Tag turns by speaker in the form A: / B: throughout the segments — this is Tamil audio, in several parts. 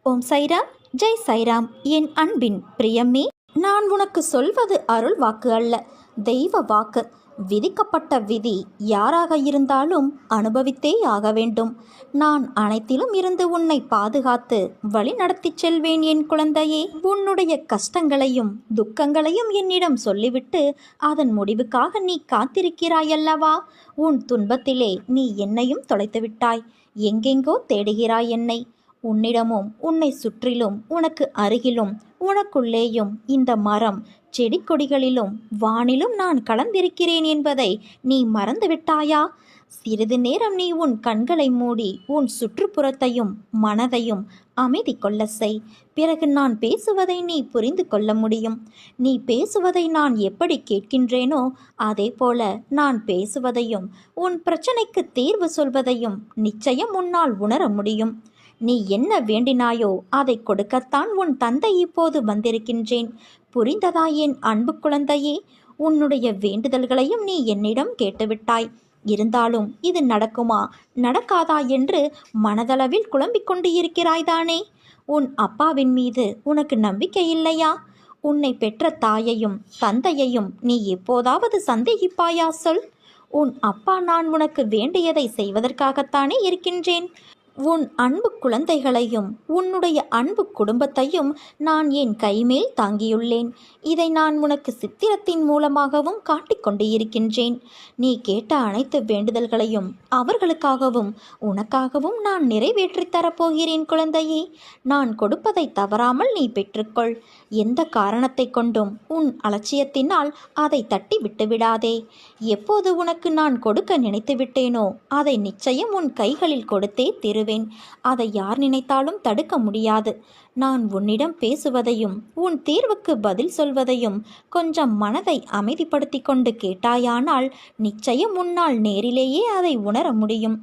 A: ஓம் சைராம், ஜெய் சைராம். என் அன்பின் பிரியமே, நான் உனக்கு சொல்வது அருள் வாக்கு அல்ல, தெய்வ வாக்கு. விதிக்கப்பட்ட விதி யாராக இருந்தாலும் அனுபவித்தே ஆக வேண்டும். நான் அனைத்திலும் இருந்து உன்னை பாதுகாத்து வழி நடத்தி செல்வேன். என் குழந்தையே, உன்னுடைய கஷ்டங்களையும் துக்கங்களையும் என்னிடம் சொல்லிவிட்டு அதன் முடிவுக்காக நீ காத்திருக்கிறாயல்லவா? உன் துன்பத்திலே நீ என்னையும் தொலைத்து விட்டாய். எங்கெங்கோ தேடுகிறாய் என்னை. உன்னிடமும் உன்னை சுற்றிலும் உனக்கு அருகிலும் உனக்குள்ளேயும் இந்த மரம் செடி கொடிகளிலும் வானிலும் நான் கலந்திருக்கிறேன் என்பதை நீ மறந்துவிட்டாயா? சிறிது நேரம் நீ உன் கண்களை மூடி உன் சுற்றுப்புறத்தையும் மனதையும் அமைதி கொள்ள செய். பிறகு நான் பேசுவதை நீ புரிந்து கொள்ள முடியும். நீ பேசுவதை நான் எப்படி கேட்கின்றேனோ அதே போல நான் பேசுவதையும் உன் பிரச்சனைக்கு தீர்வு சொல்வதையும் நிச்சயம் உன்னால் உணர முடியும். நீ என்ன வேண்டினாயோ அதை கொடுக்கத்தான் உன் தந்தை இப்போது வந்திருக்கின்றேன். புரிந்ததா என் அன்பு குழந்தையே? உன்னுடைய வேண்டுதல்களையும் நீ என்னிடம் கேட்டுவிட்டாய். இருந்தாலும் இது நடக்குமா நடக்காதா என்று மனதளவில் குழம்பிக் கொண்டு இருக்கிறாய்தானே? உன் அப்பாவின் மீது உனக்கு நம்பிக்கை இல்லையா? உன்னை பெற்ற தாயையும் தந்தையையும் நீ எப்போதாவது சந்தேகிப்பாயா? சொல். உன் அப்பா நான் உனக்கு வேண்டியதை செய்வதற்காகத்தானே இருக்கின்றேன். உன் அன்பு குழந்தைகளையும் உன்னுடைய அன்பு குடும்பத்தையும் நான் என் கைமேல் தாங்கியுள்ளேன். இதை நான் உனக்கு சித்திரத்தின் மூலமாகவும் காட்டிக்கொண்டு இருக்கின்றேன். நீ கேட்ட அனைத்து வேண்டுதல்களையும் அவர்களுக்காகவும் உனக்காகவும் நான் நிறைவேற்றி தரப்போகிறேன் குழந்தையே. நான் கொடுப்பதை தவறாமல் நீ பெற்றுக்கொள். எந்த காரணத்தை கொண்டும் உன் அலட்சியத்தினால் அதை தட்டி விட்டுவிடாதே. எப்போது உனக்கு நான் கொடுக்க நினைத்து விட்டேனோ அதை நிச்சயம் உன் கைகளில் கொடுத்தே திரு. அதை யார் நினைத்தாலும் தடுக்க முடியாது. நான் உன்னிடம் பேசுவதையும் உன் தீர்வுக்கு பதில் சொல்வதையும் கொஞ்சம் மனதை அமைதிப்படுத்தி கொண்டு கேட்டாயானால் நிச்சயம் உன்னால் நேரிலேயே அதை உணர முடியும்.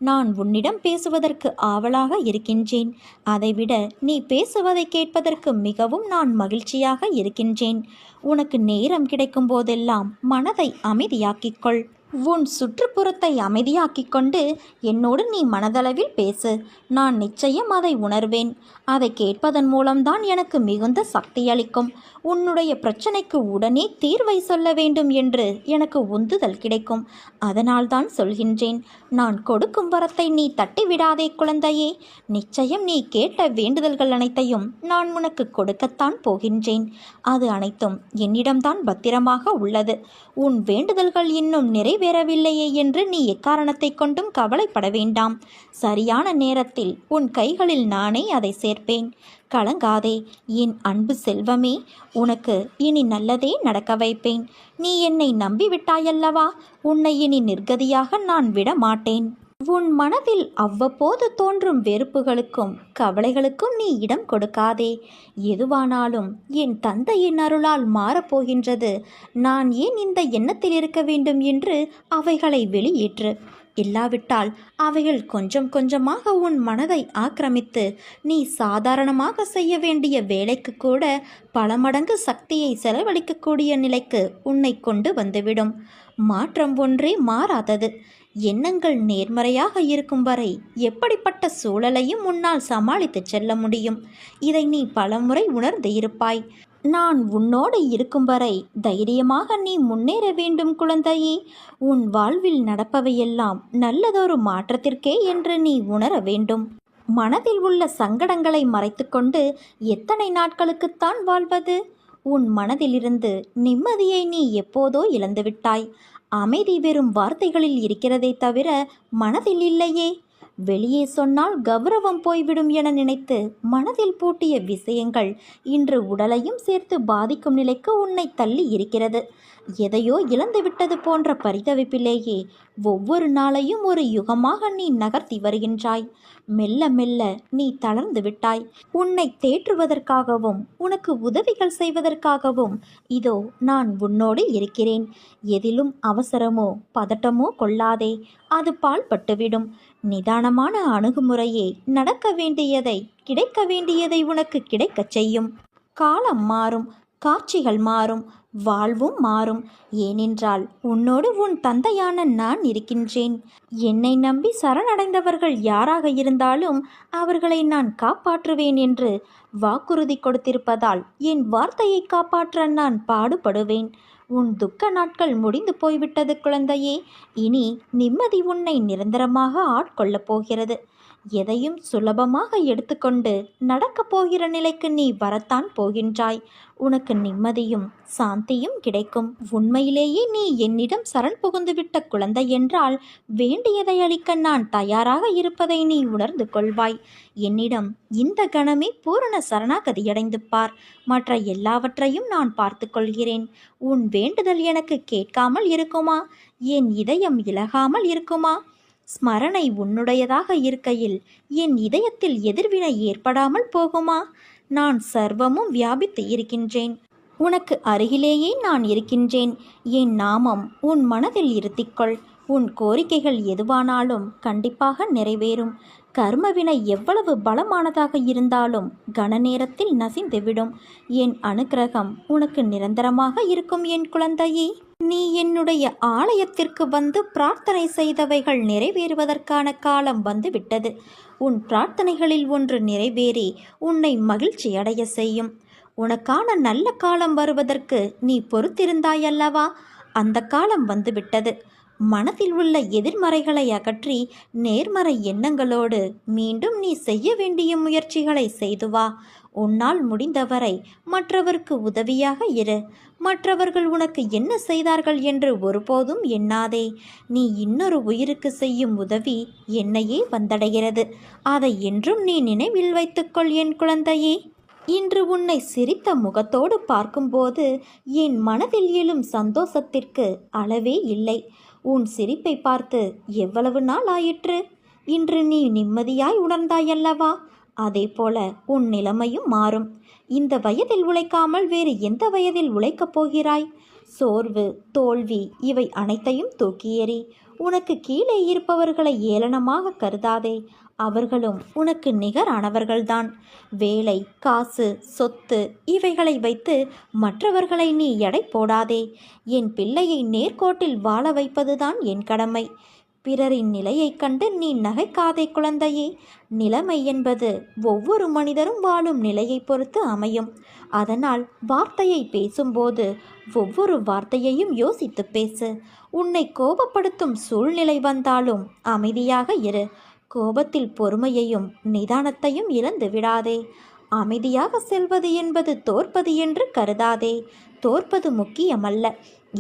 A: நான் உன்னிடம் பேசுவதற்கு ஆவலாக இருக்கின்றேன். அதைவிட நீ பேசுவதை கேட்பதற்கு மிகவும் நான் மகிழ்ச்சியாக இருக்கின்றேன். உனக்கு நேரம் கிடைக்கும் போதெல்லாம் மனதை அமைதியாக்கிக்கொள். உன் சுற்றுப்புறத்தை அமைதியாக்கிக் கொண்டு என்னோடு நீ மனதளவில் பேசு. நான் நிச்சயம் அதை உணர்வேன். அதை கேட்பதன் மூலம்தான் எனக்கு மிகுந்த சக்தி அளிக்கும். உன்னுடைய பிரச்சனைக்கு உடனே தீர்வை சொல்ல வேண்டும் என்று எனக்கு உந்துதல் கிடைக்கும். அதனால்தான் சொல்கின்றேன். நான் கொடுக்கும் வரத்தை நீ தட்டிவிடாதே குழந்தையே. நிச்சயம் நீ கேட்ட வேண்டுதல்கள் அனைத்தையும் நான் உனக்கு கொடுக்கத்தான் போகின்றேன். அது அனைத்தும் என்னிடம்தான் பத்திரமாக உள்ளது. உன் வேண்டுதல்கள் இன்னும் நிறைவேறவில்லையே என்று நீ எக்காரணத்தை கொண்டும் கவலைப்பட வேண்டாம். சரியான நேரத்தில் உன் கைகளில் நானே அதை சேர்ப்பேன். கலங்காதே என் அன்பு செல்வமே. உனக்கு இனி நல்லதே நடக்க வைப்பேன். நீ என்னை நம்பிவிட்டாயல்லவா? உன்னை இனி நிர்கதியாக நான் விட மாட்டேன். உன் மனதில் அவ்வப்போது தோன்றும் வெறுப்புகளுக்கும் கவலைகளுக்கும் நீ இடம் கொடுக்காதே. எதுவானாலும் என் தந்தையின் அருளால் மாறப்போகின்றது. நான் ஏன் இந்த எண்ணத்தில் இருக்க வேண்டும் என்று அவைகளை வெளியேற்று. இல்லாவிட்டால் அவைகள் கொஞ்சம் கொஞ்சமாக உன் மனதை ஆக்கிரமித்து நீ சாதாரணமாக செய்ய வேண்டிய வேலைக்கு கூட பல மடங்கு சக்தியை செலவழிக்கக்கூடிய நிலைக்கு உன்னை கொண்டு வந்துவிடும். மாற்றம் ஒன்றே மாறாதது. எண்ணங்கள் நேர்மறையாக இருக்கும் வரை எப்படிப்பட்ட சூழலையும் உன்னால் சமாளித்து செல்ல முடியும். இதை நீ பலமுறை உணர்ந்து இருப்பாய். நான் உன்னோடு இருக்கும் வரை தைரியமாக நீ முன்னேற வேண்டும் குழந்தையே. உன் வாழ்வில் நடப்பவையெல்லாம் நல்லதொரு மாற்றத்திற்கே என்று நீ உணர வேண்டும். மனதில் உள்ள சங்கடங்களை மறைத்துக்கொண்டு எத்தனை நாட்களுக்குத்தான் வாழ்வது? உன் மனதிலிருந்து நிம்மதியை நீ எப்போதோ இழந்துவிட்டாய். அமைதி வெறும் வார்த்தைகளில் இருக்கிறதே தவிர மனதில் இல்லையே. வெளியே சொன்னால் கௌரவம் போய்விடும் என நினைத்து மனதில் பூட்டிய விஷயங்கள் இன்று உடலையும் சேர்த்து பாதிக்கும் நிலைக்கு உன்னை தள்ளி இருக்கிறது. எதையோ இழந்துவிட்டது போன்ற பரிதவிப்பிலேயே ஒவ்வொரு நாளையும் ஒரு யுகமாக நீ நகர்த்தி வருகின்றாய். மெல்ல மெல்ல நீ தளர்ந்து விட்டாய். உன்னை தேற்றுவதற்காகவும் உனக்கு உதவிகள் செய்வதற்காகவும் இதோ நான் உன்னோடு இருக்கிறேன். எதிலும் அவசரமோ பதட்டமோ கொள்ளாதே. அது பாழ்பட்டுவிடும். நிதானமான அணுகுமுறையே நடக்க வேண்டியதை கிடைக்க வேண்டியதை உனக்கு கிடைக்கச் செய்யும். காலம் மாறும். காட்சிகள் மாறும், வாழ்வும் மாறும். ஏனென்றால் உன்னோடு உன் தந்தையான நான் இருக்கின்றேன். என்னை நம்பி சரணடைந்தவர்கள் யாராக இருந்தாலும் அவர்களை நான் காப்பாற்றுவேன் என்று வாக்குறுதி கொடுத்திருப்பதால் என் வார்த்தையை காப்பாற்ற நான் பாடுபடுவேன். உன் துக்க நாட்கள் முடிந்து போய்விட்டது குழந்தையே. இனி நிம்மதி உன்னை நிரந்தரமாக ஆட்கொள்ளப் போகிறது. எதையும் சுலபமாக எடுத்துக்கொண்டு நடக்கப் போகிற நிலைக்கு நீ வரத்தான் போகின்றாய். உனக்கு நிம்மதியும் சாந்தியும் கிடைக்கும். உண்மையிலேயே நீ என்னிடம் சரண் புகுந்துவிட்ட குழந்தை என்றால் வேண்டியதை அளிக்க நான் தயாராக இருப்பதை நீ உணர்ந்து கொள்வாய். என்னிடம் இந்த கணமே பூரண சரணாகதியடைந்து பார். மற்ற எல்லாவற்றையும் நான் பார்த்து கொள்கிறேன். உன் வேண்டுதல் எனக்கு கேட்காமல் இருக்குமா? என் இதயம் இலகாமல் இருக்குமா? ஸ்மரணை உன்னுடையதாக இருக்கையில் என் இதயத்தில் எதிர்வினை ஏற்படாமல் போகுமா? நான் சர்வமும் வியாபித்து இருக்கின்றேன். உனக்கு அருகிலேயே நான் இருக்கின்றேன். என் நாமம் உன் மனதில் இருத்திக்கொள். உன் கோரிக்கைகள் எதுவானாலும் கண்டிப்பாக நிறைவேறும். கர்மவினை எவ்வளவு பலமானதாக இருந்தாலும் கன நேரத்தில் நசிந்துவிடும். என் அனுக்கிரகம் உனக்கு நிரந்தரமாக இருக்கும் என் குழந்தையே. நீ என்னுடைய ஆலயத்திற்கு வந்து பிரார்த்தனை செய்தவைகள் நிறைவேறுவதற்கான காலம் வந்துவிட்டது. உன் பிரார்த்தனைகளில் ஒன்று நிறைவேறி உன்னை மகிழ்ச்சி அடைய செய்யும். உனக்கான நல்ல காலம் வருவதற்கு நீ பொறுத்திருந்தாயல்லவா? அந்த காலம் வந்துவிட்டது. மனதில் உள்ள எதிர்மறைகளை அகற்றி நேர்மறை எண்ணங்களோடு மீண்டும் நீ செய்ய வேண்டிய முயற்சிகளை செய்து வா. உன்னால் முடிந்தவரை மற்றவருக்கு உதவியாக இரு. மற்றவர்கள் உனக்கு என்ன செய்தார்கள் என்று ஒருபோதும் எண்ணாதே. நீ இன்னொரு உயிருக்கு செய்யும் உதவி என்னையே வந்தடைகிறது. அதை என்றும் நீ நினைவில் வைத்துக்கொள் என் குழந்தையே. இன்று உன்னை சிரித்த முகத்தோடு பார்க்கும்போது என் மனதில் எழும் சந்தோஷத்திற்கு அளவே இல்லை. உன் சிரிப்பை பார்த்து எவ்வளவு நாள் ஆயிற்று? இன்று நீ நிம்மதியாய் உணர்ந்தாயல்லவா? அதே போல உன் நிலைமையும் மாறும். இந்த வயதில் உழைக்காமல் வேறு எந்த வயதில் உழைக்கப் போகிறாய்? சோர்வு, தோல்வி இவை அனைத்தையும் தூக்கி எறி. உனக்கு கீழே இருப்பவர்களை ஏளனமாக கருதாதே. அவர்களும் உனக்கு நிகரானவர்கள்தான். வேலை, காசு, சொத்து இவைகளை வைத்து மற்றவர்களை நீ எடை போடாதே. என் பிள்ளையை நேர்கோட்டில் வாழ வைப்பதுதான் என் கடமை. பிறரின் நிலையைக் கண்டு நீ நகைக்காதே குழந்தையே. நிலைமை என்பது ஒவ்வொரு மனிதரும் வாழும் நிலையை பொறுத்து அமையும். அதனால் வார்த்தையை பேசும்போது ஒவ்வொரு வார்த்தையையும் யோசித்து பேசு. உன்னை கோபப்படுத்தும் சூழ்நிலை வந்தாலும் அமைதியாக இரு. கோபத்தில் பொறுமையையும் நிதானத்தையும் இழந்து விடாதே. அமைதியாக செல்வது என்பது தோற்பது என்று கருதாதே. தோற்பது முக்கியமல்ல,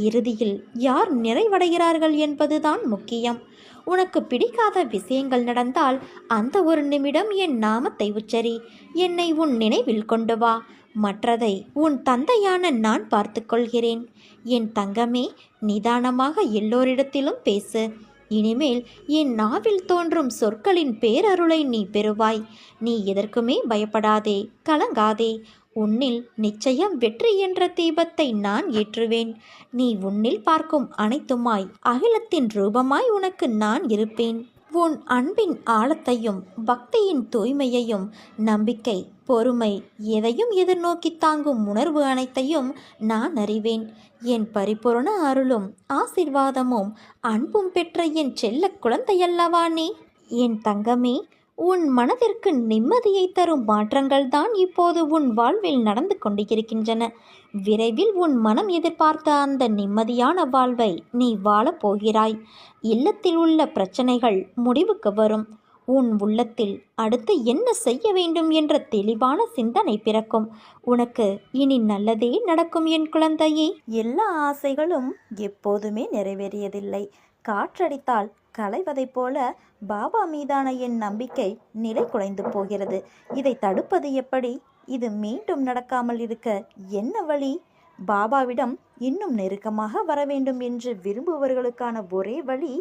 A: இறுதியில் யார் நிறைவடைகிறார்கள் என்பதுதான் முக்கியம். உனக்கு பிடிக்காத விஷயங்கள் நடந்தால் அந்த ஒரு நிமிடம் என் நாமத்தை உச்சரி. என்னை உன் நினைவில் கொண்டு வா. மற்றதை உன் தந்தையான நான் பார்த்து கொள்கிறேன். என் தங்கமே, நிதானமாக எல்லோரிடத்திலும் பேசு. இனிமேல் என் நாவில் தோன்றும் சொற்களின் பேரருளை நீ பெறுவாய். நீ எதற்குமே பயப்படாதே, கலங்காதே. உன்னில் நிச்சயம் வெற்றி என்ற தீபத்தை நான் ஏற்றுவேன். நீ உன்னில் பார்க்கும் அனைத்துமாய் அகிலத்தின் ரூபமாய் உனக்கு நான் இருப்பேன். உன் அன்பின் ஆழத்தையும் பக்தியின் தூய்மையையும் நம்பிக்கை, பொறுமை எதையும் எதிர்நோக்கி தாங்கும் உணர்வு அனைத்தையும் நான் அறிவேன். என் பரிபூரண அருளும் ஆசிர்வாதமும் அன்பும் பெற்ற என் செல்ல குழந்தையல்லவா நீ? என் தங்கமே, உன் மனதிற்கு நிம்மதியை தரும் மாற்றங்கள் தான் இப்போது உன் வாழ்வில் நடந்து கொண்டிருக்கின்றன. விரைவில் உன் மனம் எதிர்பார்த்த அந்த நிம்மதியான வாழ்வை நீ வாழப் போகிறாய். இல்லத்தில் உள்ள பிரச்சனைகள் முடிவுக்கு வரும். உன் உள்ளத்தில் அடுத்து என்ன செய்ய வேண்டும் என்ற தெளிவான சிந்தனை பிறக்கும். உனக்கு இனி நல்லதே நடக்கும் என் குழந்தையே. எல்லா ஆசைகளும் எப்போதுமே நிறைவேறியதில்லை. காற்றடித்தால் களைவதைப் போல பாபா மீதான என் நம்பிக்கை நிலை குலைந்து போகிறது. இதை தடுப்பது எப்படி? இது மீண்டும் நடக்காமல் இருக்க என்ன வழி? பாபாவிடம் இன்னும் நெருக்கமாக வர வேண்டும் என்று விரும்புபவர்களுக்கான ஒரே வழி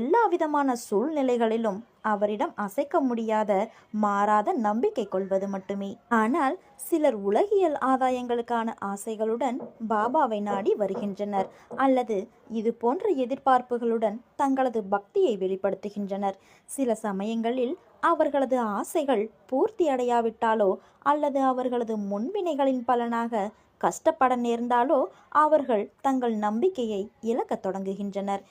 A: எல்லா விதமான சூழ்நிலைகளிலும் அவரிடம் அசைக்க முடியாத மாறாத நம்பிக்கை கொள்வது மட்டுமே. ஆனால் சிலர் உலகியல் ஆதாயங்களுக்கான ஆசைகளுடன் பாபாவை நாடி வருகின்றனர், அல்லது இது போன்ற எதிர்பார்ப்புகளுடன் தங்களது பக்தியை வெளிப்படுத்துகின்றனர். சில சமயங்களில் அவர்களது ஆசைகள் பூர்த்தி அடையாவிட்டாலோ அல்லது அவர்களது முன்வினைகளின் பலனாக கஷ்டப்பட நேர்ந்தாலோ அவர்கள் தங்கள் நம்பிக்கையை இழக்கத் தொடங்குகின்றனர்.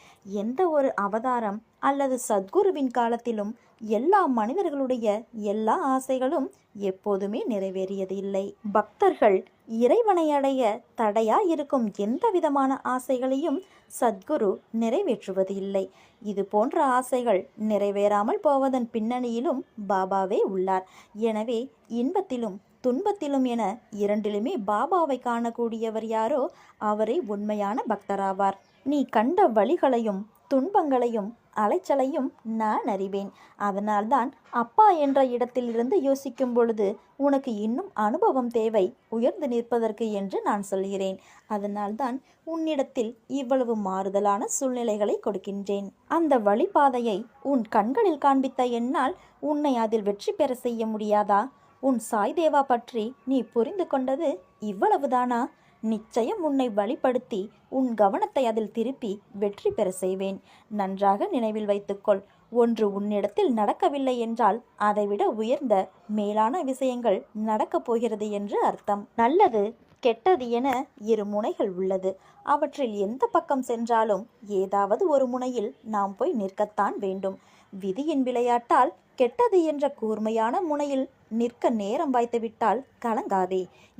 A: எந்த ஒரு அவதாரம் அல்லது சத்குருவின் காலத்திலும் எல்லா மனிதர்களுடைய எல்லா ஆசைகளும் எப்போதுமே நிறைவேறியது இல்லை. பக்தர்கள் இறைவனை அடைய தடையா இருக்கும் எந்த விதமான ஆசைகளையும் சத்குரு நிறைவேற்றுவது இல்லை. இது போன்ற ஆசைகள் நிறைவேறாமல் போவதன் பின்னணியிலும் பாபாவே உள்ளார். எனவே இன்பத்திலும் துன்பத்திலும் என இரண்டிலுமே பாபாவை காணக்கூடியவர் யாரோ அவரே உண்மையான பக்தராவார். நீ கண்ட வழிகளையும் துன்பங்களையும் அலைச்சலையும் நான் அறிவேன். அதனால்தான் அப்பா என்ற இடத்திலிருந்து யோசிக்கும் பொழுது உனக்கு இன்னும் அனுபவம் தேவை உயர்ந்து நிற்பதற்கு என்று நான் சொல்கிறேன். அதனால்தான் உன்னிடத்தில் இவ்வளவு மாறுதலான சூழ்நிலைகளை கொடுக்கின்றேன். அந்த வழிபாதையை உன் கண்களில் காண்பித்த என்னால் உன்னை அதில் வெற்றி பெற செய்ய முடியாதா? உன் சாய் தேவா பற்றி நீ புரிந்து கொண்டது இவ்வளவுதானா? நிச்சயம் உன்னை வழிப்படுத்தி உன் கவனத்தை அதில் திருப்பி வெற்றி பெற செய்வேன். நன்றாக நினைவில் வைத்துக்கொள். ஒன்று உன்னிடத்தில் நடக்கவில்லை என்றால் அதைவிட உயர்ந்த மேலான விஷயங்கள் நடக்கப் போகிறது என்று அர்த்தம். நல்லது கெட்டது என இரு முனைகள் உள்ளது. அவற்றில் எந்த பக்கம் சென்றாலும் ஏதாவது ஒரு முனையில் நாம் போய் நிற்கத்தான் வேண்டும். விதியின் விளையாட்டால் கெட்டது என்ற கூர்மையான முனையில் நிற்க நேரம் வாய்த்துவிட்டால் கலங்காதே,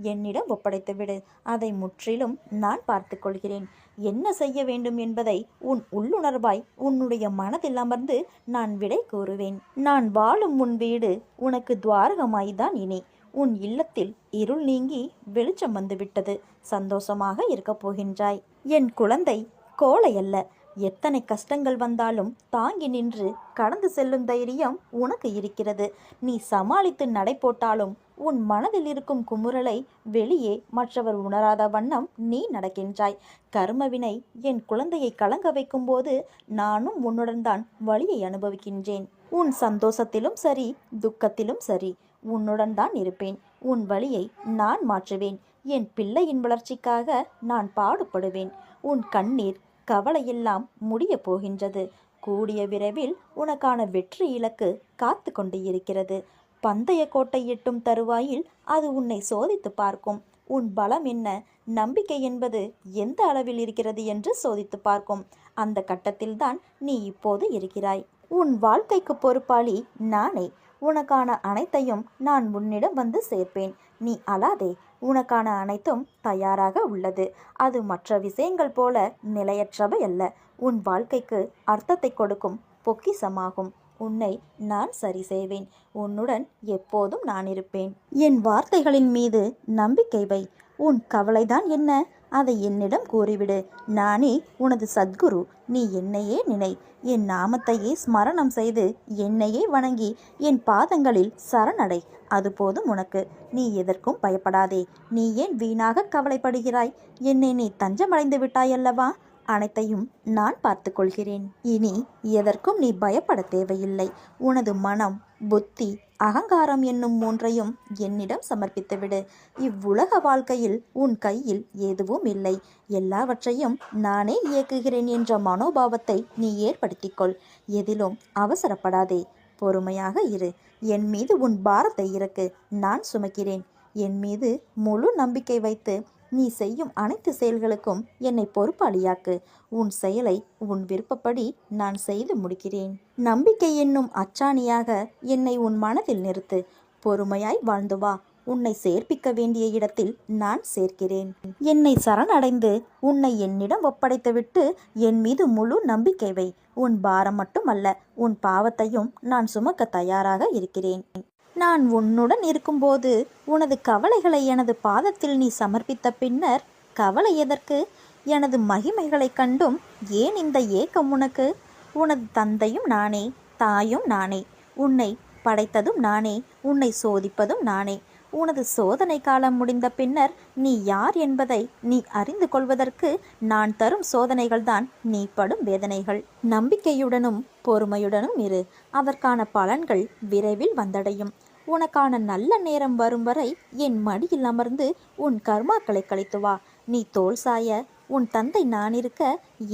A: என்னிடம் ஒப்படைத்துவிடு. அதை முற்றிலும் நான் பார்த்து கொள்கிறேன். என்ன செய்ய வேண்டும் என்பதை உன் உள்ளுணர்வாய் உன்னுடைய மனதில் அமர்ந்து நான் விடை கூறுவேன். நான் வாழும் உன் வீடு உனக்கு துவாரகமாய்தான். இனி உன் இல்லத்தில் இருள் நீங்கி வெளிச்சம் வந்துவிட்டது. சந்தோஷமாக இருக்கப் போகின்றாய். என் குழந்தை கோழை அல்ல. எத்தனை கஷ்டங்கள் வந்தாலும் தாங்கி நின்று கடந்து செல்லும் தைரியம் உனக்கு இருக்கிறது. நீ சமாளித்து நடை போட்டாலும் உன் மனதில் இருக்கும் குமுறலை வெளியே மற்றவர் உணராத வண்ணம் நீ நடக்கின்றாய். கர்மவினை என் குழந்தையை கலங்க வைக்கும் போது நானும் உன்னுடன் தான் வலியை அனுபவிக்கின்றேன். உன் சந்தோஷத்திலும் சரி துக்கத்திலும் சரி உன்னுடன் தான் இருப்பேன். உன் வலியை நான் மாற்றுவேன். என் பிள்ளையின் வளர்ச்சிக்காக நான் பாடுபடுவேன். உன் கண்ணீர் கவலையெல்லாம் முடிய போகின்றது. கூடிய விரைவில் உனக்கான வெற்றி இலக்கு காத்து கொண்டு இருக்கிறது. பந்தய கோட்டை எட்டும் தருவாயில் அது உன்னை சோதித்து பார்க்கும். உன் பலம் என்ன, நம்பிக்கை என்பது எந்த அளவில் இருக்கிறது என்று சோதித்து பார்க்கும். அந்த கட்டத்தில்தான் நீ இப்போது இருக்கிறாய். உன் வாழ்க்கைக்கு பொறுப்பாளி நானே. உனக்கான அனைத்தையும் நான் உன்னிடம் வந்து சேர்ப்பேன். நீ அழாதே. உனக்கான அனைத்தும் தயாராக உள்ளது. அது மற்ற விஷயங்கள் போல நிலையற்றவை அல்ல. உன் வாழ்க்கைக்கு அர்த்தத்தை கொடுக்கும் பொக்கிஷமாகும். உன்னை நான் சரி செய்வேன். உன்னுடன் எப்போதும் நான் இருப்பேன். என் வார்த்தைகளின் மீது நம்பிக்கை வை. உன் கவலைதான் என்ன, அதை என்னிடம் கூறிவிடு. நானே உனது சத்குரு. நீ என்னையே நினை. என் நாமத்தையே ஸ்மரணம் செய்து என்னையே வணங்கி என் பாதங்களில் சரணடை. அது போதும் உனக்கு. நீ எதற்கும் பயப்படாதே. நீ ஏன் வீணாக கவலைப்படுகிறாய்? என்னை நீ தஞ்சமடைந்து விட்டாயல்லவா? அனைத்தையும் நான் பார்த்து கொள்கிறேன். இனி எதற்கும் நீ பயப்பட தேவையில்லை. உனது மனம், புத்தி, அகங்காரம் என்னும் மூன்றையும் என்னிடம் சமர்ப்பித்துவிடு. இவ்வுலக வாழ்க்கையில் உன் கையில் எதுவும் இல்லை. எல்லாவற்றையும் நானே இயக்குகிறேன் என்ற மனோபாவத்தை நீ ஏற்படுத்திக்கொள். எதிலும் அவசரப்படாதே. பொறுமையாக இரு. என் மீது உன் பாரத்தை இறக்கு. நான் சுமக்கிறேன். என் மீது முழு நம்பிக்கை வைத்து நீ செய்யும் அனைத்து செயல்களுக்கும் என்னை பொறுப்பாளியாக்கு. உன் செயலை உன் விருப்பப்படி நான் செய்து முடிக்கிறேன். நம்பிக்கை என்னும் அச்சாணியாக என்னை உன் மனதில் நிறுத்து. பொறுமையாய் வாழ்ந்து வா. உன்னை சேர்ப்பிக்க வேண்டிய இடத்தில் நான் சேர்க்கிறேன். என்னை சரணடைந்து உன்னை என்னிடம் ஒப்படைத்துவிட்டு என் மீது முழு நம்பிக்கை வை. உன் பாரம் மட்டுமல்ல, உன் பாவத்தையும் நான் சுமக்க தயாராக இருக்கிறேன். நான் உன்னுடன் இருக்கும்போது உனது கவலைகளை எனது பாதத்தில் நீ சமர்ப்பித்த பின்னர் கவலை எதற்கு? எனது மகிமைகளைக் கண்டும் ஏன் இந்த ஏக்கம் உனக்கு? உனது தந்தையும் நானே, தாயும் நானே. உன்னை படைத்ததும் நானே, உன்னை சோதிப்பதும் நானே. உனது சோதனை காலம் முடிந்த பின்னர் நீ யார் என்பதை நீ அறிந்து கொள்வதற்கு நான் தரும் சோதனைகள்தான் நீ படும் வேதனைகள். நம்பிக்கையுடனும் பொறுமையுடனும் இரு. அதற்கான பலன்கள் விரைவில் வந்தடையும். உனக்கான நல்ல நேரம் வரும் வரை என் மடியில் அமர்ந்து உன் கர்மாக்களை கழித்து வா. நீ தோல் சாய உன் தந்தை நான் இருக்க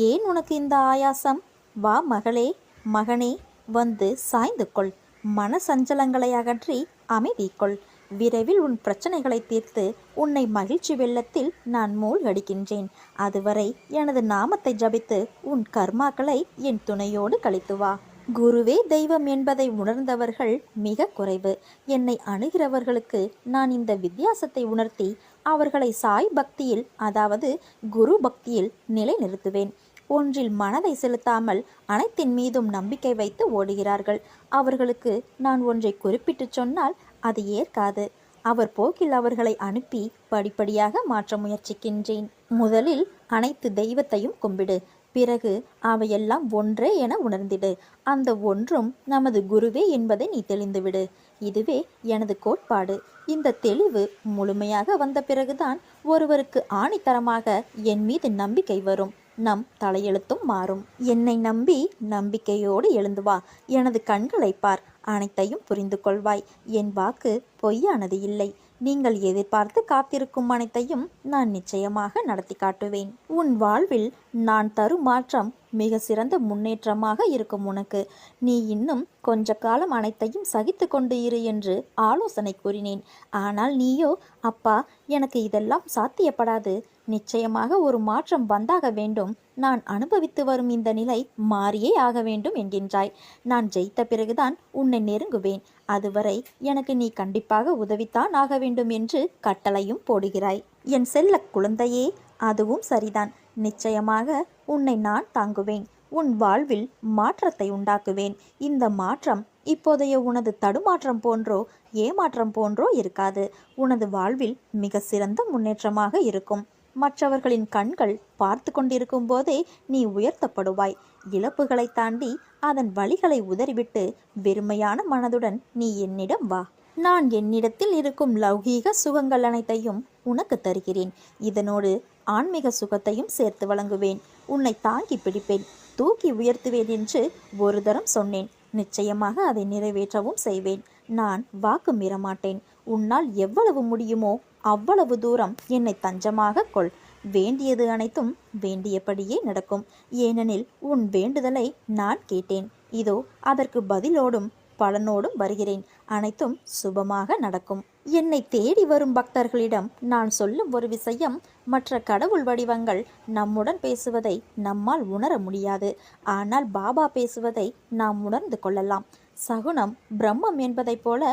A: ஏன் உனக்கு இந்த ஆயாசம்? வா மகளே, மகனே, வந்து சாய்ந்து கொள். மன சஞ்சலங்களை அகற்றி அமைதி கொள். விரைவில் உன் பிரச்சனைகளை தீர்த்து உன்னை மகிழ்ச்சி வெள்ளத்தில் நான் மூழ்கடிக்கின்றேன். அதுவரை எனது நாமத்தை ஜபித்து உன் கர்மாக்களை என் துணையோடு கழித்து வா. குருவே தெய்வம் என்பதை உணர்ந்தவர்கள் மிக குறைவு. என்னை அணுகிறவர்களுக்கு நான் இந்த வித்தியாசத்தை உணர்த்தி அவர்களை சாய் பக்தியில், அதாவது குரு பக்தியில் நிலைநிறுத்துவேன். ஒன்றில் மனதை செலுத்தாமல் அனைத்தின் மீதும் நம்பிக்கை வைத்து ஓடுகிறார்கள். அவர்களுக்கு நான் ஒன்றை குறிப்பிட்டு சொன்னால் அது ஏற்காது. அவர் போக்கில் அவர்களை அனுப்பி படிப்படியாக மாற்ற முயற்சிக்கின்றேன். முதலில் அனைத்து தெய்வத்தையும் கும்பிடு. பிறகு அவையெல்லாம் ஒன்றே என உணர்ந்திடு. அந்த ஒன்றும் நமது குருவே என்பதை நீ தெளிந்துவிடு. இதுவே எனது கோட்பாடு. இந்த தெளிவு முழுமையாக வந்த பிறகுதான் ஒருவருக்கு ஆணித்தரமாக என் மீது நம்பிக்கை வரும். நம் தலையெழுத்தும் மாறும். என்னை நம்பி நம்பிக்கையோடு எழுந்து வா. எனது கண்களை பார். அனைத்தையும் புரிந்து கொள்வாய். என் வாக்கு பொய்யானது இல்லை. நீங்கள் எதிர்பார்த்து காத்திருக்கும் அனைத்தையும் நான் நிச்சயமாக நடத்தி காட்டுவேன். உன் வாழ்வில் நான் தரும் மாற்றம் மிக சிறந்த முன்னேற்றமாக இருக்கும். உனக்கு நீ இன்னும் கொஞ்ச காலம் அனைத்தையும் சகித்து கொண்டு இரு என்று ஆலோசனை கூறினேன். ஆனால் நீயோ, அப்பா, எனக்கு இதெல்லாம் சாத்தியப்படாது. நிச்சயமாக ஒரு மாற்றம் வந்தாக வேண்டும். நான் அனுபவித்து வரும் இந்த நிலை மாறியே ஆக வேண்டும் என்கின்றாய். நான் ஜெயித்த பிறகுதான் உன்னை நெருங்குவேன். அதுவரை எனக்கு நீ கண்டிப்பாக உதவித்தான் ஆக வேண்டும் என்று கட்டளையும் போடுகிறாய். என் செல்ல குழந்தையே, அதுவும் சரிதான். நிச்சயமாக உன்னை நான் தாங்குவேன். உன் வாழ்வில் மாற்றத்தை உண்டாக்குவேன். இந்த மாற்றம் இப்போதைய உனது தடுமாற்றம் போன்றோ ஏமாற்றம் போன்றோ இருக்காது. உனது வாழ்வில் மிக சிறந்த முன்னேற்றமாக இருக்கும். மற்றவர்களின் கண்கள் பார்த்து கொண்டிருக்கும் போதே நீ உயர்த்தப்படுவாய். இழப்புகளை தாண்டி அதன் வழிகளை உதறிவிட்டு வெறுமையான மனதுடன் நீ என்னிடம் வா. நான் என்னிடத்தில் இருக்கும் லௌகீக சுகங்கள் அனைத்தையும் உனக்கு தருகிறேன். இதனோடு ஆன்மீக சுகத்தையும் சேர்த்து வழங்குவேன். உன்னை தாங்கி பிடிப்பேன், தூக்கி உயர்த்துவேன் என்று ஒரு தரம் சொன்னேன். நிச்சயமாக அதை நிறைவேற்றவும் செய்வேன். நான் வாக்கு மீறமாட்டேன். உன்னால் எவ்வளவு முடியுமோ அவ்வளவு தூரம் என்னை தஞ்சமாக கொள். வேண்டியது அனைத்தும் வேண்டியபடியே நடக்கும். ஏனெனில் உன் வேண்டுதலை நான் கேட்டேன். இதோ அதற்கு பதிலோடும் பலனோடும் வருகிறேன். அனைத்தும் சுபமாக நடக்கும். என்னை தேடி வரும் பக்தர்களிடம் நான் சொல்லும் ஒரு விஷயம், மற்ற கடவுள் வடிவங்கள் நம்முடன் பேசுவதை நம்மால் உணர முடியாது. ஆனால் பாபா பேசுவதை நாம் உணர்ந்து கொள்ளலாம். சகுனம் பிரம்மம் என்பதைப் போல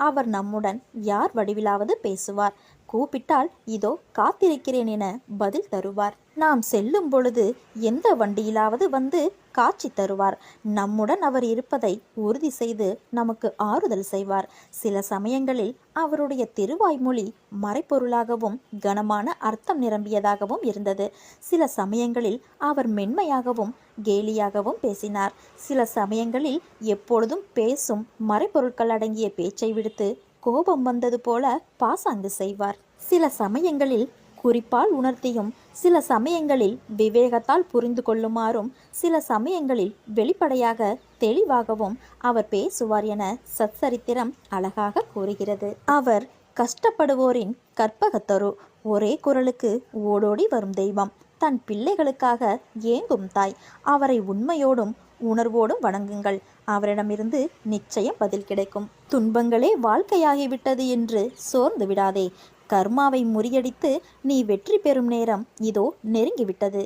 A: அவர் நம்முடன் யார் வடிவிலாவது பேசுவார். கூப்பிட்டால் இதோ காத்திருக்கிறேன் என பதில் தருவார். நாம் செல்லும் பொழுது எந்த வண்டியிலாவது வந்து காட்சி தருவார். நம்முடன் அவர் இருப்பதை உறுதி செய்து நமக்கு ஆறுதல் செய்வார். சில சமயங்களில் அவருடைய திருவாய்மொழி மறைப்பொருளாகவும் கனமான அர்த்தம் நிரம்பியதாகவும் இருந்தது. சில சமயங்களில் அவர் மென்மையாகவும் கேலியாகவும் பேசினார். சில சமயங்களில் எப்பொழுதும் பேசும் மறைப்பொருட்கள் அடங்கிய பேச்சை விடுத்து கோபம் வந்தது போல பாசாங்கு செய்வார். சில சமயங்களில் குறிப்பால் உணர்த்தியும், சில சமயங்களில் விவேகத்தால் புரிந்து கொள்ளுமாறும், சில சமயங்களில் வெளிப்படையாக தெளிவாகவும் அவர் பேசுவார் என சச்சரித்திரம் அழகாக கூறுகிறது. அவர் கஷ்டப்படுவோரின் கற்பகத்தரு. ஒரே குரலுக்கு ஓடோடி வரும் தெய்வம். தன் பிள்ளைகளுக்காக ஏங்கும் தாய். அவரை உண்மையோடும் உணர்வோடும் வணங்குங்கள். அவரிடமிருந்து நிச்சயம் பதில் கிடைக்கும். துன்பங்களே வாழ்க்கையாகிவிட்டது என்று சோர்ந்து விடாதே. கர்மாவை முறியடித்து நீ வெற்றி பெறும் நேரம் இதோ நெருங்கிவிட்டது.